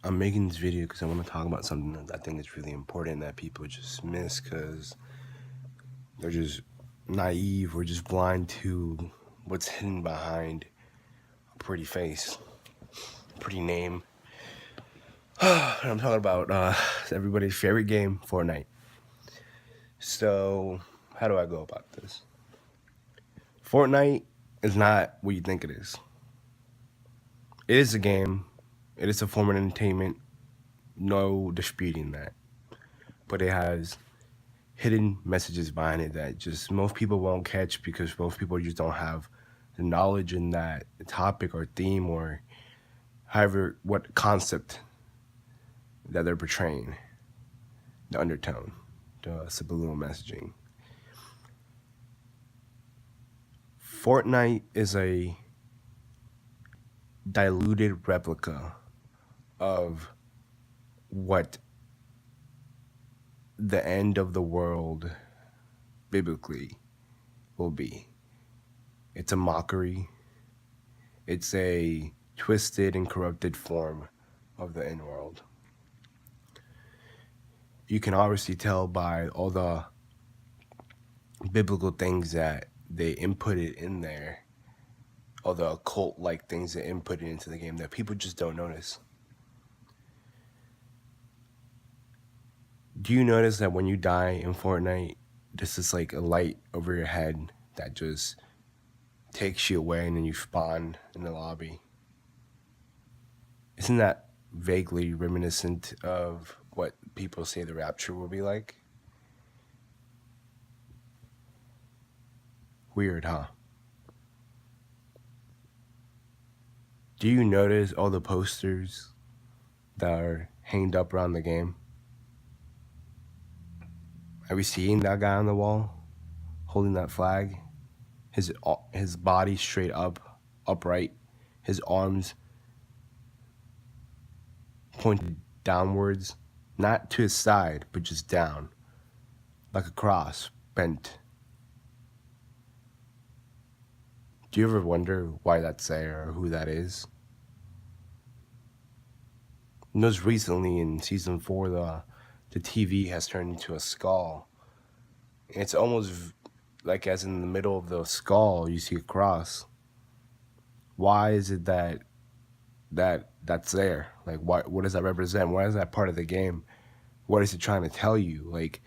I'm making this video because I want to talk about something that I think is really important that people just miss because they're just naive or just blind to what's hidden behind a pretty face, pretty name. I'm talking about everybody's favorite game, Fortnite. So, how do I go about this? Fortnite is not what you think it is. It is a game. It is a form of entertainment. No disputing that. But it has hidden messages behind it that just most people won't catch because most people just don't have the knowledge in that topic or theme or however what concept that they're portraying, the undertone, the subliminal messaging. Fortnite is a diluted replica of what the end of the world biblically will be. It's a mockery. It's a twisted and corrupted form of the end world. You can obviously tell by all the biblical things that they inputted in there, all the occult-like things they inputted into the game that people just don't notice. Do you notice that when you die in Fortnite, this is like a light over your head that just takes you away and then you spawn in the lobby? Isn't that vaguely reminiscent of what people say the rapture will be like? Weird, huh? Do you notice all the posters that are hanged up around the game? Have you seen that guy on the wall holding that flag? His body straight up, upright, his arms pointed downwards, not to his side, but just down, like a cross, bent. Do you ever wonder why that's there or who that is? Most recently in season 4, the TV has turned into a skull. It's almost like as in the middle of the skull, you see a cross. Why is it that's there? Like, what does that represent? Why is that part of the game? What is it trying to tell you? Like,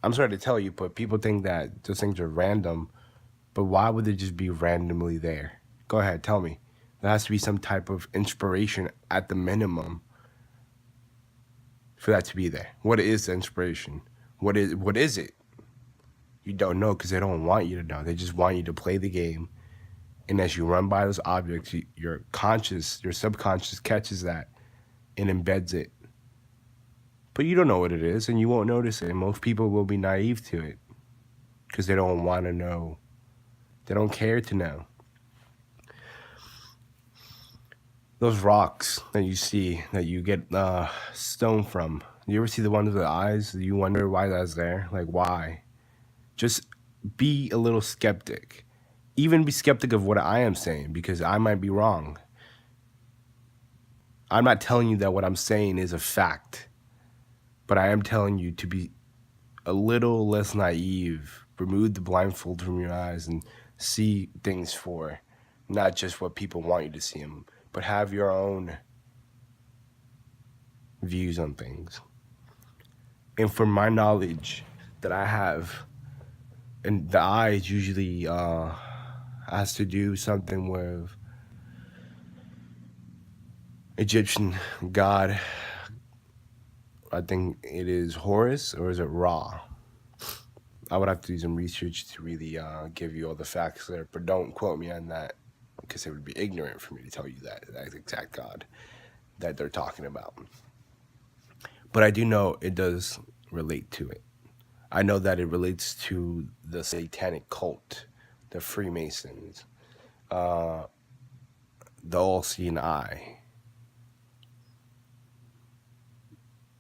I'm sorry to tell you, but people think that those things are random, but why would they just be randomly there? Go ahead, tell me. There has to be some type of inspiration at the minimum for that to be there. What is the inspiration? What is it? You don't know because they don't want you to know. They just want you to play the game. And as you run by those objects, your subconscious catches that and embeds it. But you don't know what it is, and you won't notice it. And most people will be naive to it because they don't want to know. They don't care to know. Those rocks that you see, that you get stone from, you ever see the one with the eyes? You wonder why that's there? Like, why? Just be a little skeptic. Even be skeptic of what I am saying, because I might be wrong. I'm not telling you that what I'm saying is a fact, but I am telling you to be a little less naive. Remove the blindfold from your eyes and see things for not just what people want you to see them, but have your own views on things. And from my knowledge that I have, and the eyes usually has to do something with Egyptian god. I think it is Horus, or is it Ra? I would have to do some research to really give you all the facts there, but don't quote me on that because it would be ignorant for me to tell you that exact god that they're talking about. But I do know it does relate to it. I know that it relates to the satanic cult, the Freemasons, the all-seeing eye.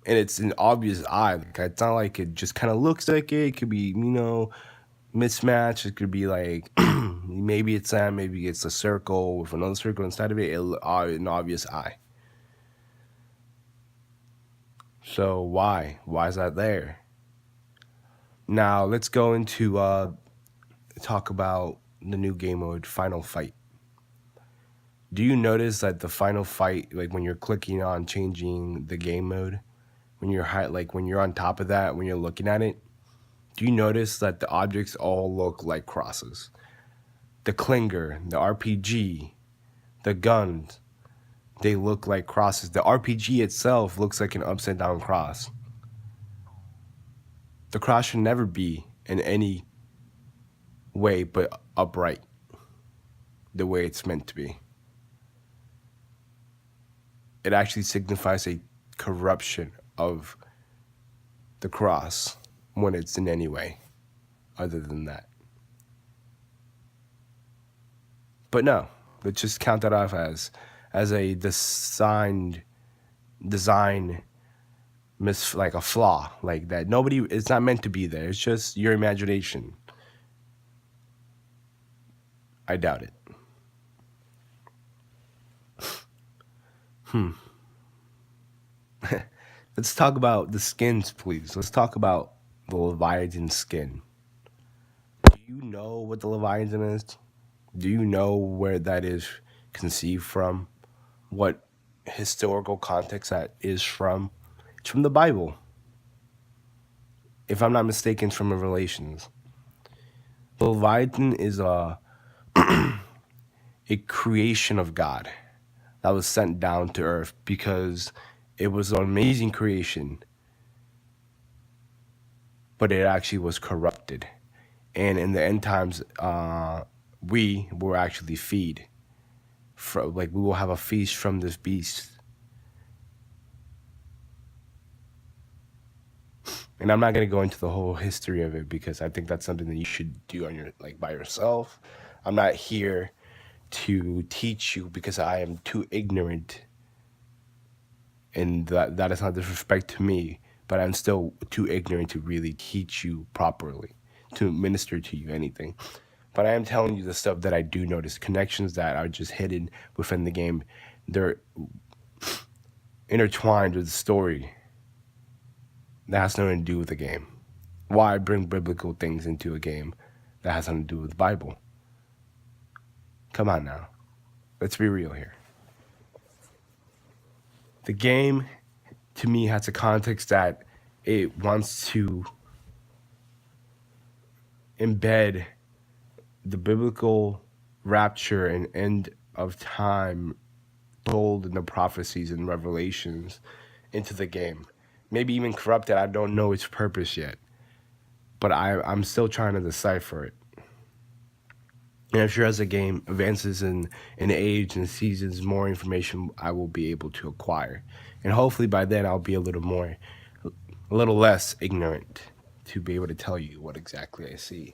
And it's an obvious eye. Like, it's not like it just kind of looks like it. It could be, mismatched. It could be like, maybe it's that, maybe it's a circle with another circle inside of it. An obvious eye. So why? Why is that there? Now let's go into talk about the new game mode, Final Fight. Do you notice that the Final Fight, like when you're clicking on changing the game mode, when you're like when you're on top of that, when you're looking at it, do you notice that the objects all look like crosses? The clinger, the RPG, the guns, they look like crosses. The RPG itself looks like an upside down cross. The cross should never be in any way but upright, the way it's meant to be. It actually signifies a corruption of the cross when it's in any way other than that. But no, let's just count that off as a design like a flaw like that. Nobody, it's not meant to be there. It's just your imagination. I doubt it. Let's talk about the skins, please. Let's talk about the Leviathan skin. Do you know what the Leviathan is? Do you know where that is conceived from? What historical context that is from? It's from the Bible. If I'm not mistaken, it's from Revelations. The Leviathan is a creation of God that was sent down to earth because it was an amazing creation, but it actually was corrupted. And in the end times, we will actually feed. Like we will have a feast from this beast. And I'm not gonna go into the whole history of it because I think that's something that you should do on your like by yourself. I'm not here to teach you because I am too ignorant, and that is not disrespect to me, but I'm still too ignorant to really teach you properly, to minister to you anything. But I am telling you the stuff that I do notice, connections that are just hidden within the game. They're intertwined with the story that has nothing to do with the game. Why bring biblical things into a game that has nothing to do with the Bible? Come on now. Let's be real here. The game, to me, has a context that it wants to embed the biblical rapture and end of time told in the prophecies and revelations into the game. Maybe even corrupt it. I don't know its purpose yet, but I'm still trying to decipher it. And I'm sure as the game advances in age and seasons, more information I will be able to acquire. And hopefully by then I'll be a little less ignorant to be able to tell you what exactly I see.